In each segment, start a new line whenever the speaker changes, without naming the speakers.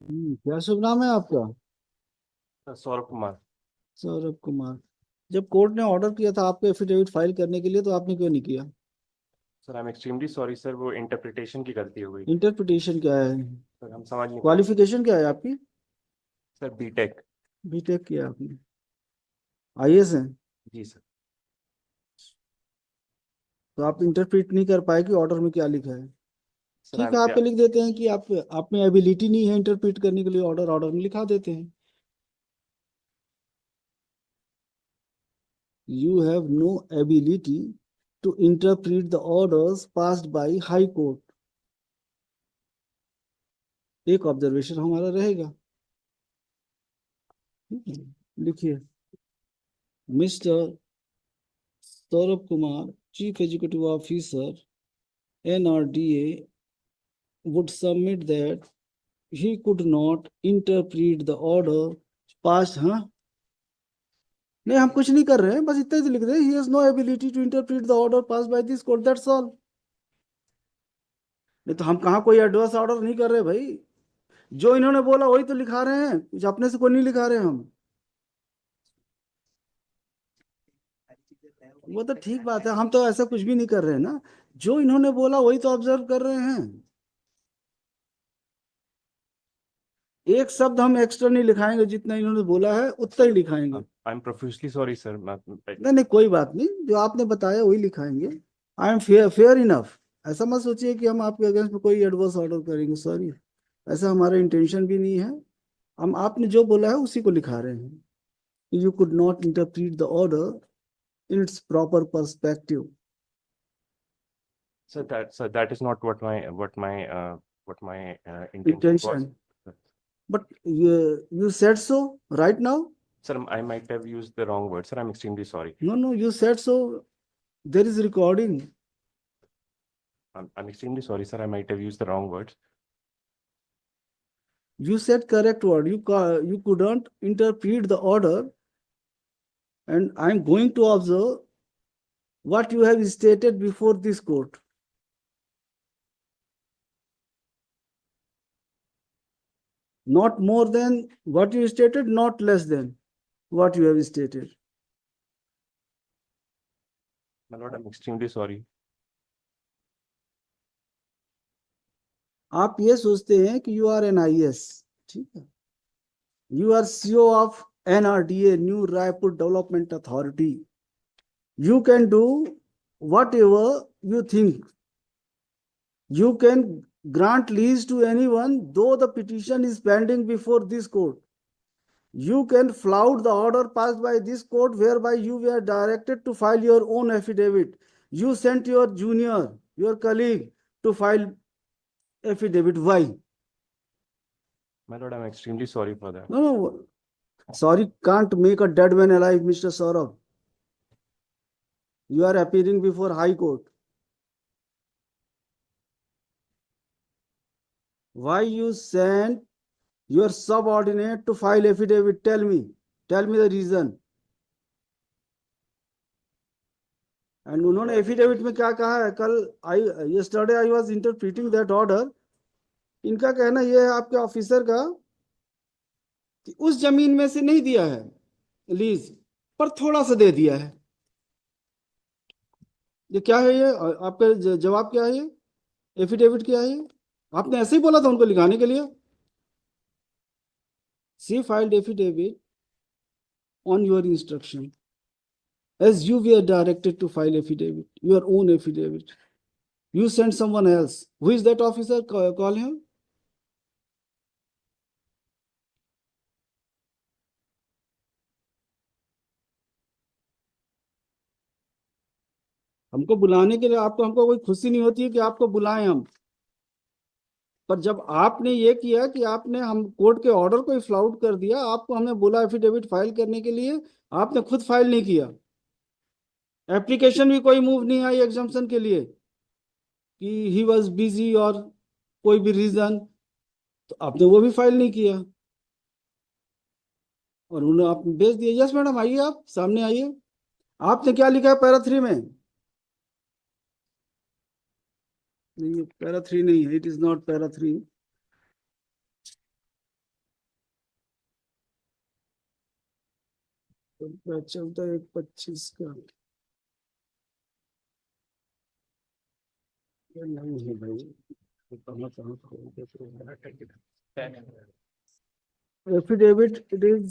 क्या शुभ नाम है आपका?
सौरभ कुमार।
सौरभ कुमार। जब कोर्ट ने ऑर्डर किया था आपको एफिडेविट फाइल करने के लिए, तो आपने क्यों नहीं किया?
Sir I am extremely sorry sir, वो इंटरप्रिटेशन की गलती हो गई।
इंटरप्रिटेशन क्या है?
सर हम समझ नहीं पाए।
क्वालिफिकेशन क्या है आपकी?
Sir BTech.
बीटेक किया आपने? आईएएस है?
जी सर।
तो आप इंटरप्रेट नहीं कर पाए कि ऑर्डर में क्या लिखा है।
सर आई
ठीक
एम
है, आप पे लिख देते हैं कि आप में एबिलिटी नहीं है इंटरप्रेट करने के लिए, ऑर्डर ऑर्डर में लिखा देते हैं। You have no ability to interpret the orders passed by high court. एक ऑब्जर्वेशन हमारा रहेगा। लिखिए। Mister Saurabh Kumar, chief executive officer, NRDA, would submit that he could not interpret the order passed। हाँ, नहीं हम कुछ नहीं कर रहे हैं, बस इतना ही तो लिख रहे हैं। He has no ability to interpret the order passed by this court, that's all। नहीं तो हम कहाँ कोई एडवर्स ऑर्डर नहीं कर रहे भाई। जो इन्होंने बोला वही तो लिखा रहे हैं, कुछ अपने से कोई नहीं लिखा रहे हम। वो तो ठीक बात है, हम तो ऐसा कुछ भी नहीं कर रहे हैं ना। जो इन्होंने बोला वही तो ऑब्जर्व कर रहे हैं। एक शब्द हम एक्स्ट्रा नहीं लिखाएंगे, जितना इन्होंने बोला है उतना ही लिखाएंगे।
I am professionally sorry sir.
नहीं नहीं, कोई बात नहीं, जो आपने बताया वही लिखाएंगे। I am fair fair enough. ऐसा मत सोचिए कि हम आपके अगेंस्ट में कोई एडवर्स ऑर्डर करेंगे, सॉरी। ऐसा हमारा इंटेंशन भी नहीं है। हम आपने जो बोला है उसी को लिखा रहे हैं। You could not interpret the order in its proper perspective.
Sir that is not what my intention was.
Intention. But you said so right now।
Sir I might have used the wrong word sir, I am extremely sorry.
no no, you said so। there is recording।
I am extremely sorry sir, I might have used the wrong words.
You said correct word, you couldn't interpret the order, and I'm going to observe what you have stated before this court। Not more than what you stated, not less than what you have stated।
My Lord I am extremely sorry.
आप ये सोचते हैं कि you are N IAS, ठीक है। You are CO of NRDA, new Raipur development authority. You can do whatever you think. You can grant lease to anyone, though the petition is pending before this court। You can flout the order passed by this court, whereby you were directed to file your own affidavit। You sent your junior, your colleague, to file affidavit। Why?
My Lord I am extremely sorry for that.
No, no. Sorry can't make a dead man alive, Mr. Saurabh। You are appearing before High Court। Why you sent your subordinate to file affidavit? Tell me। Tell me the reason। And उन्होंने affidavit में क्या कहा है? कल I yesterday I was interpreting that order. इनका कहना यह है आपके ऑफिसर का कि उस जमीन में से नहीं दिया है लीज, पर थोड़ा सा दे दिया है। ये क्या है? ये आपका जवाब क्या है? ये एफिडेविट क्या है? ये आपने ऐसे ही बोला था उनको लिखाने के लिए। She filed affidavit on your instruction, as you were directed to file affidavit, your own affidavit। You sent someone else। Who is that officer? Call him। हमको बुलाने के लिए आपको हमको कोई खुशी नहीं होती है कि आपको बुलाएं हम। पर जब आपने ये किया कि आपने हम कोर्ट के ऑर्डर को ही फ्लाउट कर दिया, आपको हमने बोला एफिडेविट फाइल करने के लिए, आपने खुद फाइल नहीं किया। एप्लीकेशन भी कोई मूव नहीं आई एग्जाम्पशन के लिए कि ही वॉज बिजी और कोई भी रीजन, तो आपने वो भी फाइल नहीं किया और उन्हें आप भेज दिए। यस मैडम, आइए, आप सामने आइए। आपने क्या लिखा है पैरा 3 में? नहीं, पैरा 3 नहीं है, इट इज नॉट पैरा 3। 14/1/25 का ये नहीं है भाई, ये कहाँ कहाँ खोल के एफिडेविट इट इज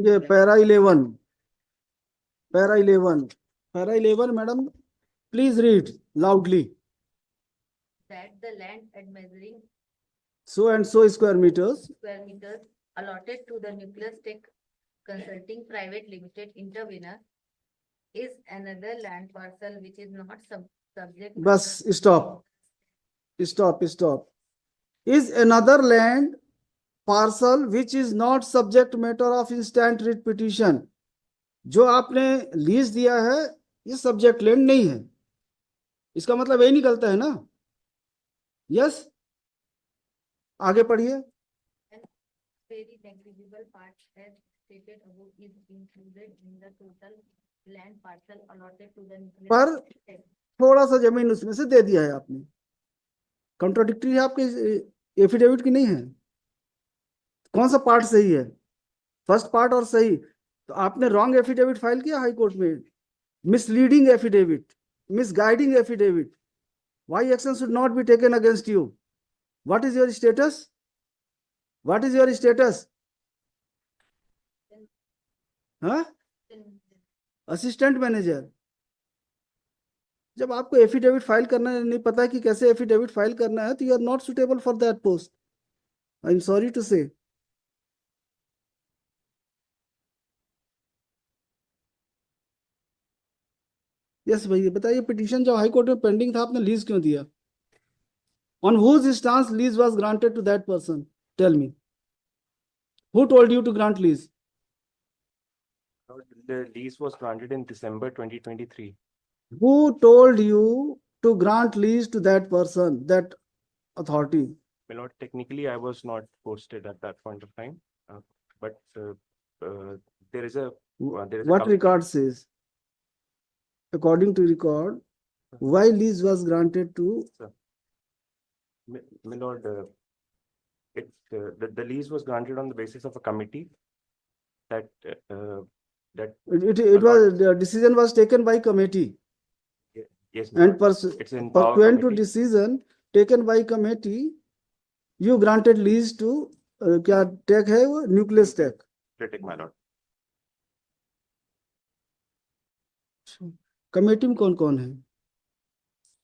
ये para 11 madam please read loudly
that the land at measuring
so and so square meters
square meters allotted to the Nucleus Tech Consulting Private Limited intervener is another land parcel which is not subject.
बस stop is another land parcel which is not subject matter of instant writ petition जो आपने lease दिया है ये subject land नहीं है, इसका मतलब यही निकलता है ना। यस आगे पढ़िए।
Very negligible part as stated above is included in the total land parcel allotted to the Nucleus
पर
Tech.
थोड़ा सा जमीन उसमें से दे दिया है आपने, कॉन्ट्राडिक्टरी है आपके एफिडेविट की नहीं है। कौन सा पार्ट सही है, फर्स्ट पार्ट और सही, तो आपने रॉन्ग एफिडेविट फाइल किया हाई कोर्ट में, misleading affidavit, misguiding affidavit. Why action should not be taken against you? What is your status? What is your status? हाँ, असिस्टेंट मैनेजर। जब आपको एफिडेविट फाइल करना नहीं पता है कि कैसे एफिडेविट फाइल करना है, तो you are not suitable for that post. I am sorry to say. Yes भैया बताइए, पिटीशन जब हाई कोर्ट में पेंडिंग था आपने लीज क्यों दिया? On whose instance lease was granted to that person? Tell me, who told you to grant lease?
The lease was granted in December 2023.
Who told you to grant lease to that person, that authority?
My lord, technically I was not posted at that point of time, but there is a
What record says? According to record, why lease was granted to?
My lord, the lease was granted on the basis of a committee that
It was, the decision was taken by committee,
yes, my
and
lord, it's in power
pursuant to
committee.
decision taken by committee, you granted lease to क्या tech है वो, nucleus tech.
Critic, my lord.
Committee में कौन कौन है?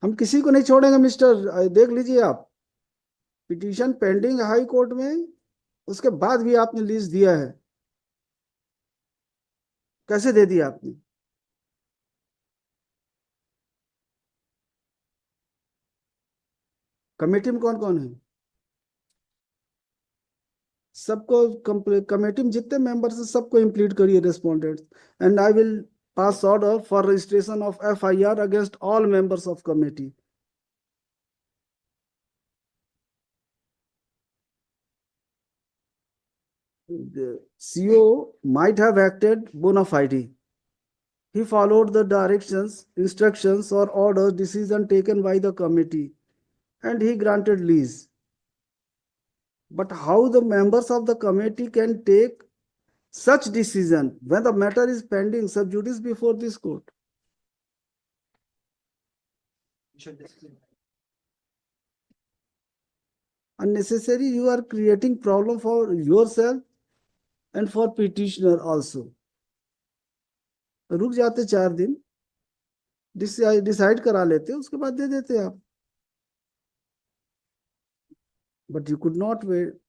हम किसी को नहीं छोड़ेंगे मिस्टर, देख लीजिए आप, पिटीशन पेंडिंग हाई कोर्ट में, उसके बाद भी आपने लीज दिया है। कैसे दे दिया आपने? कमेटी में कौन कौन है? सबको कमेटी में जितने मेंबर्स हैं सबको इंप्लीड करिए respondents, and I will pass order for registration of FIR against all members of committee. The CO might have acted bona fide. He followed the directions, instructions or orders, decision taken by the committee, and he granted lease. But how the members of the committee can take such decision when the matter is pending sub judice before this court? Unnecessary, you are creating problem for yourself and for petitioner also. रुक जाते 4 दिन, decide करा लेते, उसके बाद दे देते आप, but you could not wait.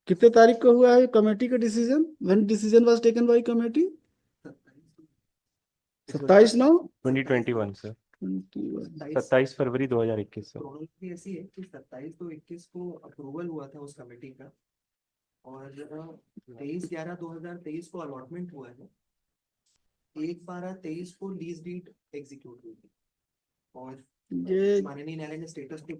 कितने तारीख को हुआ है कमेटी का decision? When decision was taken by committee? 27/9/2021
sir, 27 फरवरी 2021 सर।
प्रॉब्लम भी ऐसी है कि 27 तो 21 को अप्रूवल हुआ था उस कमेटी का, और 23/11/2023 को अलॉटमेंट हुआ है, 1/12/23 को लीज डीड एग्जीक्यूट हुई थी, और
ये
माननीय न्यायालय ने स्टेटस को